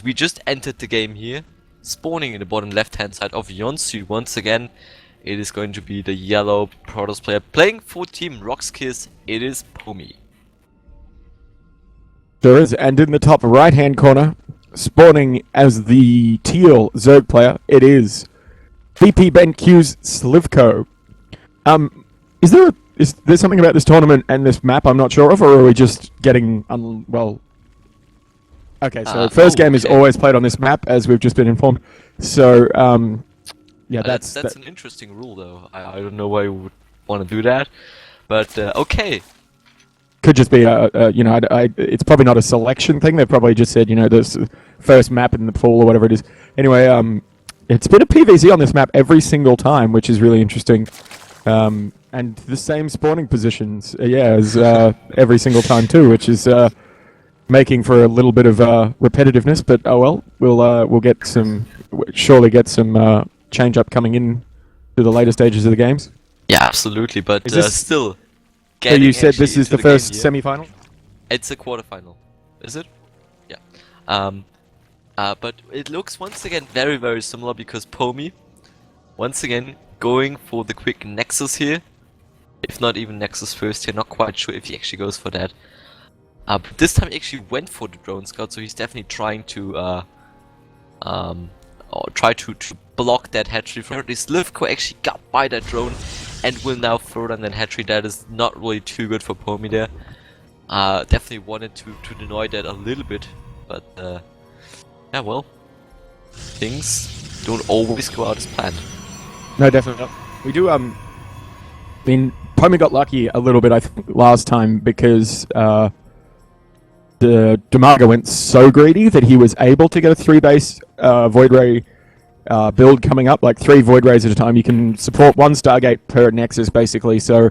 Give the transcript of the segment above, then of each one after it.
we just entered the game here, spawning in the bottom left-hand side of Yonsu once again. It is going to be the yellow Protoss player playing for Team Roxkiss. It is Pomi. There is, and in the top right-hand corner, spawning as the teal Zerg player, it is VP BenQ's sLivko. Is there something about this tournament and this map I'm not sure of, or are we just getting well? Okay, so first game is always played on this map, as we've just been informed. So yeah, that's an interesting rule, though. I don't know why you would want to do that, but okay. Could just be it's probably not a selection thing. They've probably just said, this first map in the pool or whatever it is. Anyway, it's been a PvZ on this map every single time, which is really interesting. And the same spawning positions, as every single time too, which is making for a little bit of repetitiveness. But oh well, we'll surely get some change up coming in to the later stages of the games. Yeah, absolutely. But still. So you said this is the first semi-final? It's a quarterfinal, is it? Yeah. But it looks once again very, very similar because Pomi, once again, going for the quick Nexus here. If not even Nexus first here, not quite sure if he actually goes for that. But this time he actually went for the drone scout, so he's definitely trying to try to block that hatchery. sLivko actually got by that drone and will now throw down that hatchery. That is not really too good for Pomi there. Definitely wanted to deny that a little bit, but yeah, well, things don't always go out as planned. No, definitely not. We do, I mean, Pomi got lucky a little bit, I think, last time because the Demaga went so greedy that he was able to get a 3-base Void Ray build coming up, like 3 Void Rays at a time. You can support 1 Stargate per Nexus, basically, so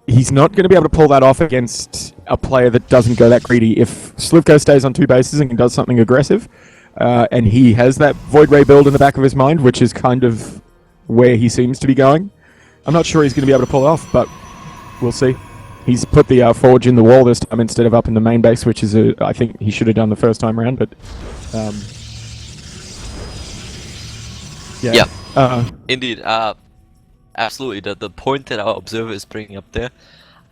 he's not going to be able to pull that off against a player that doesn't go that greedy. If sLivko stays on 2 bases and does something aggressive, and he has that Void Ray build in the back of his mind, which is kind of where he seems to be going, I'm not sure he's going to be able to pull it off, but we'll see. He's put the forge in the wall this time instead of up in the main base, which is, I think he should have done the first time around, but yeah. Indeed. Absolutely. The point that our observer is bringing up there,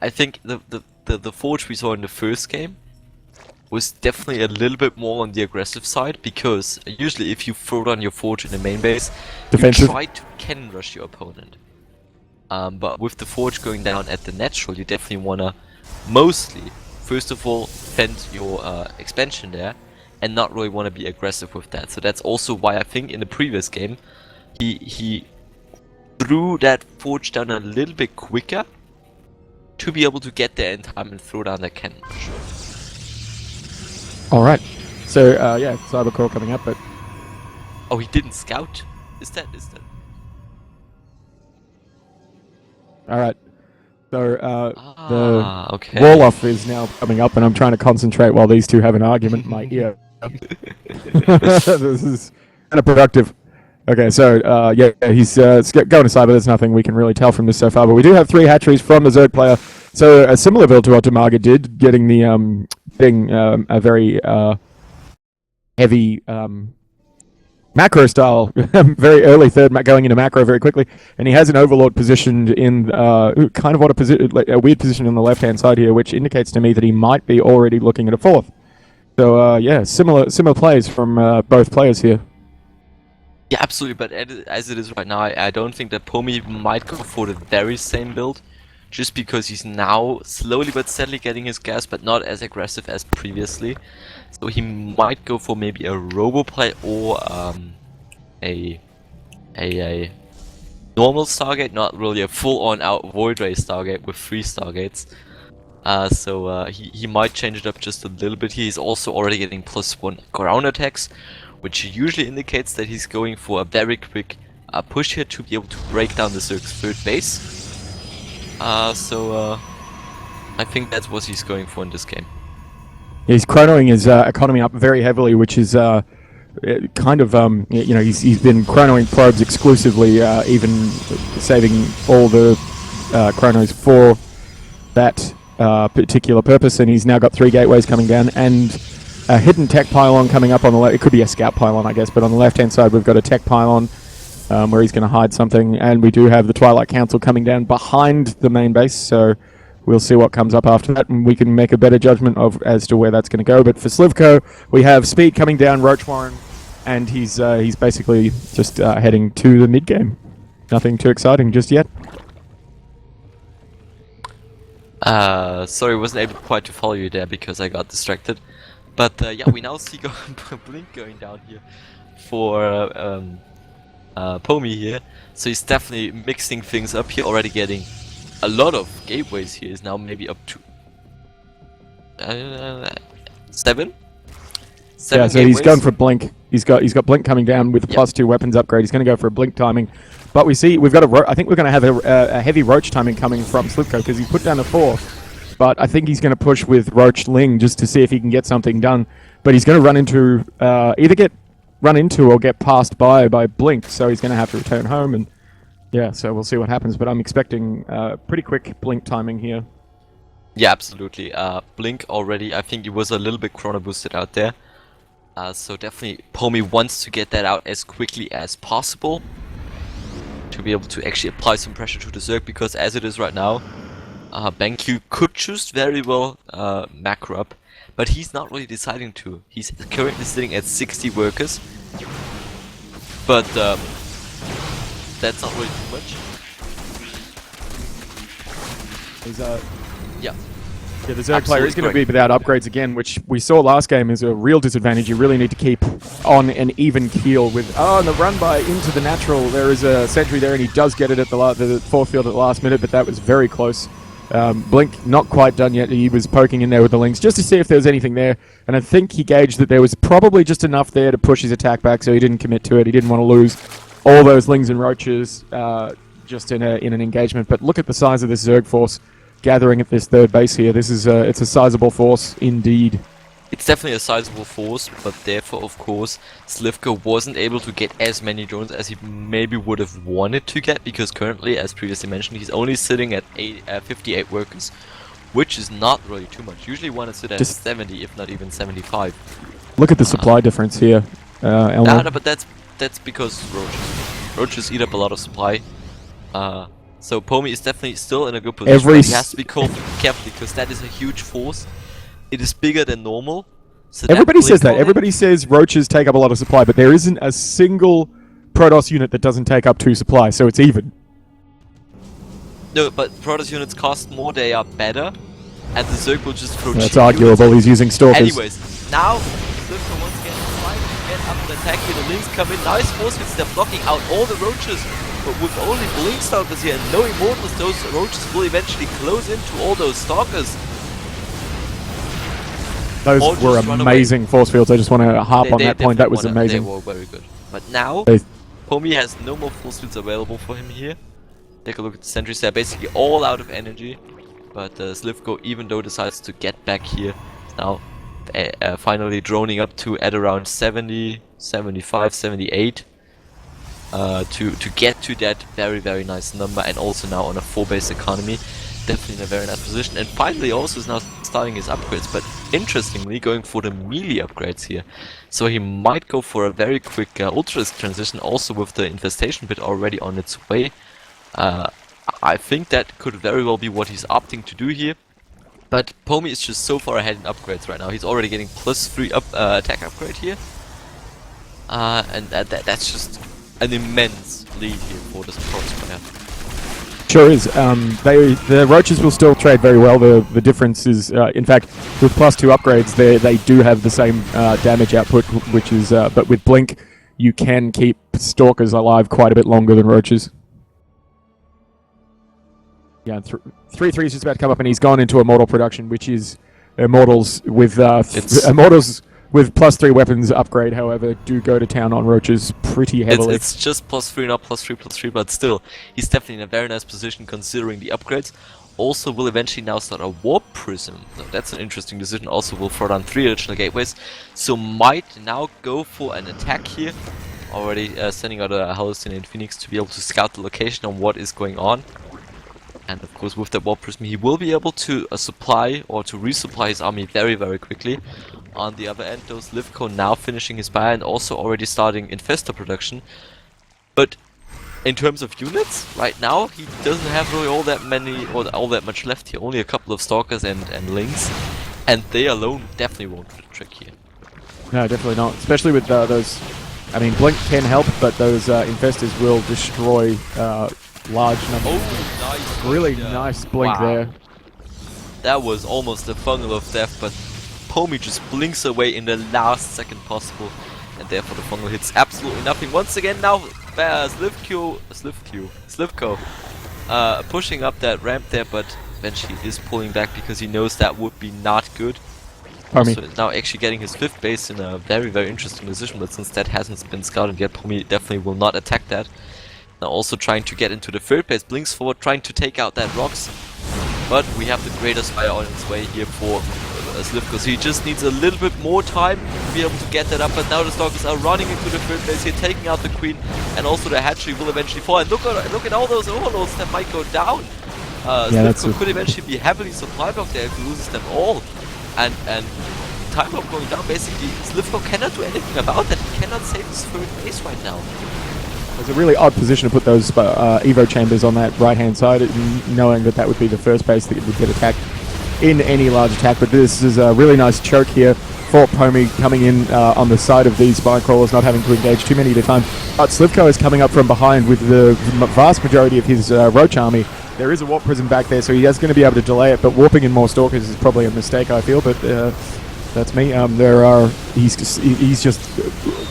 I think the forge we saw in the first game was definitely a little bit more on the aggressive side, because usually if you throw down your forge in the main base, defensive, you try to cannon rush your opponent. But with the forge going down at the natural, you definitely wanna mostly, first of all, defend your expansion there, and not really wanna be aggressive with that. So that's also why I think in the previous game, he threw that forge down a little bit quicker to be able to get there in time and throw down that cannon rush. Alright, so yeah, Cybercore coming up, but... Oh, he didn't scout? Is that... Alright, so okay. the wall-off is now coming up, and I'm trying to concentrate while these two have an argument in my ear. This is kind of productive. Okay, so yeah, he's going to Cyber. There's nothing we can really tell from this so far, but we do have 3 hatcheries from the Zerg player. So a similar build to what Demaga did, getting the a very heavy macro style, very early third going into macro very quickly, and he has an Overlord positioned in kind of a weird position on the left hand side here, which indicates to me that he might be already looking at a 4th. So yeah, similar plays from both players here. Yeah, absolutely, but as it is right now, I don't think that Pomi might go for the very same build, just because he's now slowly but steadily getting his gas, but not as aggressive as previously. So he might go for maybe a robo play or a normal Stargate, not really a full-on out Void Ray Stargate with 3 Stargates. So he might change it up just a little bit. He's also already getting +1 ground attacks, which usually indicates that he's going for a very quick push here to be able to break down the Zerg's 3rd base. So I think that's what he's going for in this game. He's chronoing his economy up very heavily, which is kind of, he's been chronoing probes exclusively, even saving all the chronos for that particular purpose, and he's now got 3 gateways coming down, and a hidden tech pylon coming up on the left. It could be a scout pylon, I guess, but on the left-hand side we've got a tech pylon where he's going to hide something, and we do have the Twilight Council coming down behind the main base, so we'll see what comes up after that, and we can make a better judgment of as to where that's going to go. But for sLivko, we have Speed coming down, Roach Warren, and he's basically just heading to the mid-game. Nothing too exciting just yet. Sorry, wasn't able quite to follow you there because I got distracted. But yeah, we now see Blink going down here for Pomi here. So he's definitely mixing things up here, already getting a lot of gateways here. Is now maybe up to 7? Yeah, so he's going for Blink. He's got Blink coming down with a +2 weapons upgrade. He's going to go for a Blink timing. But we see we've got I think we're going to have a heavy Roach timing coming from sLivko because he's put down a 4. But I think he's going to push with Roach Ling just to see if he can get something done. But he's going to run into either get run into or get passed by Blink. So he's going to have to return home, and yeah, so we'll see what happens. But I'm expecting pretty quick Blink timing here. Yeah, absolutely. Blink already, I think he was a little bit chrono boosted out there. So definitely Pomi wants to get that out as quickly as possible to be able to actually apply some pressure to the Zerg, because as it is right now, BenQ could choose very well macro up, but he's not really deciding to. He's currently sitting at 60 workers, but that's not really too much. He's Yeah. Yeah, the Zerg player is going to be without upgrades again, which we saw last game is a real disadvantage. You really need to keep on an even keel with... Oh, and the run by into the natural. There is a sentry there, and he does get it at the fourth field at the last minute, but that was very close. Blink not quite done yet. He was poking in there with the links just to see if there was anything there, and I think he gauged that there was probably just enough there to push his attack back, so he didn't commit to it. He didn't want to lose all those lings and roaches just in an engagement. But look at the size of this Zerg force gathering at this third base here. This is it's a sizable force indeed. It's definitely a sizable force, but therefore, of course, sLivko wasn't able to get as many drones as he maybe would have wanted to get, because currently, as previously mentioned, he's only sitting at 58 workers, which is not really too much. Usually want to sit at 70, if not even 75. Look at the supply difference here, Elmer. No, but that's because roaches eat up a lot of supply. So Pomi is definitely still in a good position, but he has to be careful because that is a huge force. It is bigger than normal. So everybody says that. Everybody says roaches take up a lot of supply, but there isn't a single Protoss unit that doesn't take up 2 supply, so it's even. No, but Protoss units cost more, they are better, and the Zerg will just throw That's arguable, he's using Stalkers. Anyways, now sLivko once again trying to get up and attack here. The links come in, nice force hits, they're blocking out all the roaches. But with only Blink Stalkers here and no Immortals, those roaches will eventually close into all those Stalkers. Those were amazing force fields. I just want to harp on that point. That was amazing. They were very good. But now, Pomi has no more force fields available for him here. Take a look at the sentries. They're basically all out of energy. But sLivko, even though decides to get back here, is now finally droning up to at around 70, 75, 78. To get to that very, very nice number, and also now on a 4-base economy, definitely in a very nice position. And finally also is now starting his upgrades, but interestingly going for the melee upgrades here. So he might go for a very quick Ultralisk transition, also with the infestation bit already on its way. I think that could very well be what he's opting to do here. But Pomi is just so far ahead in upgrades right now. He's already getting +3 attack upgrade here. And that's just an immense lead here for this Protoss player. Sure is. The roaches will still trade very well. The difference is, in fact, with +2 upgrades, they do have the same damage output, which is, but with Blink, you can keep Stalkers alive quite a bit longer than roaches. Yeah, 3-3 is just about to come up, and he's gone into Immortal production, which is Immortals with Immortals with +3 weapons upgrade, however, do go to town on roaches pretty heavily. It's just +3, not +3, but still, he's definitely in a very nice position considering the upgrades. Also will eventually now start a Warp Prism. So that's an interesting decision. Also will throw down 3 additional gateways. So might now go for an attack here. Already sending out a hallucinated Phoenix to be able to scout the location on what is going on. And of course with the Warp Prism he will be able to supply or to resupply his army very, very quickly. on the other end, though, sLivko now finishing his buy and also already starting Infestor production. But in terms of units, right now he doesn't have really all that many or all that much left here. Only a couple of Stalkers and Lings, and they alone definitely won't do the trick here. No, definitely not. Especially with those. I mean, Blink can help, but those Infestors will destroy large numbers. Oh, nice! Really nice Blink there. That was almost a fungal of death, but Pomi just blinks away in the last second possible, and therefore the fungal hits absolutely nothing. Once again now, sLivko pushing up that ramp there, but eventually is pulling back because he knows that would be not good. Pomi. So now actually getting his 5th base in a very, very interesting position, but since that hasn't been scouted yet, Pomi definitely will not attack that. Now also trying to get into the 3rd base, blinks forward, trying to take out that rocks. But we have the greatest fire on its way here for sLivko, so he just needs a little bit more time to be able to get that up. But now the Stalkers are running into the 3rd base here, taking out the Queen, and also the hatchery will eventually fall. And look at all those overloads that might go down. sLivko could eventually be heavily supply blocked there if he loses them all. And time bomb going down, basically sLivko cannot do anything about that. He cannot save his 3rd base right now. It's a really odd position to put those Evo chambers on that right-hand side, knowing that that would be the first base that would get attacked in any large attack. But this is a really nice choke here for Pomi coming in on the side of these spine crawlers, not having to engage too many at a time. But sLivko is coming up from behind with the vast majority of his Roach army. There is a Warp Prism back there, so he is going to be able to delay it, but warping in more Stalkers is probably a mistake, I feel, but that's me. He's just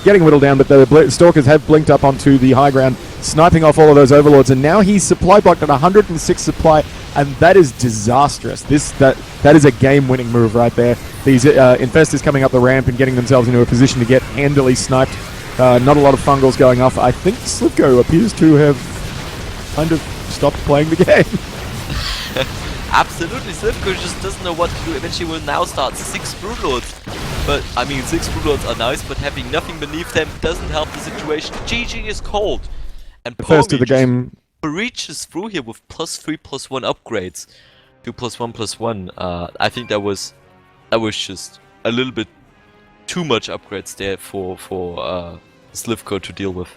getting whittled down, but the Stalkers have blinked up onto the high ground, sniping off all of those Overlords, and now he's supply blocked at 106 supply, and that is disastrous. That is a game-winning move right there. These Infestors coming up the ramp and getting themselves into a position to get handily sniped. Not a lot of fungals going off. I think sLivko appears to have kind of stopped playing the game. Absolutely, sLivko just doesn't know what to do. Eventually will now start 6 Broodlords. But, I mean, 6 Broodlords are nice, but having nothing beneath them doesn't help the situation. GG is cold. And First of the game reaches through here with +3/+1 upgrades. 2+1/+1. I think that was just a little bit too much upgrades there for sLivko to deal with.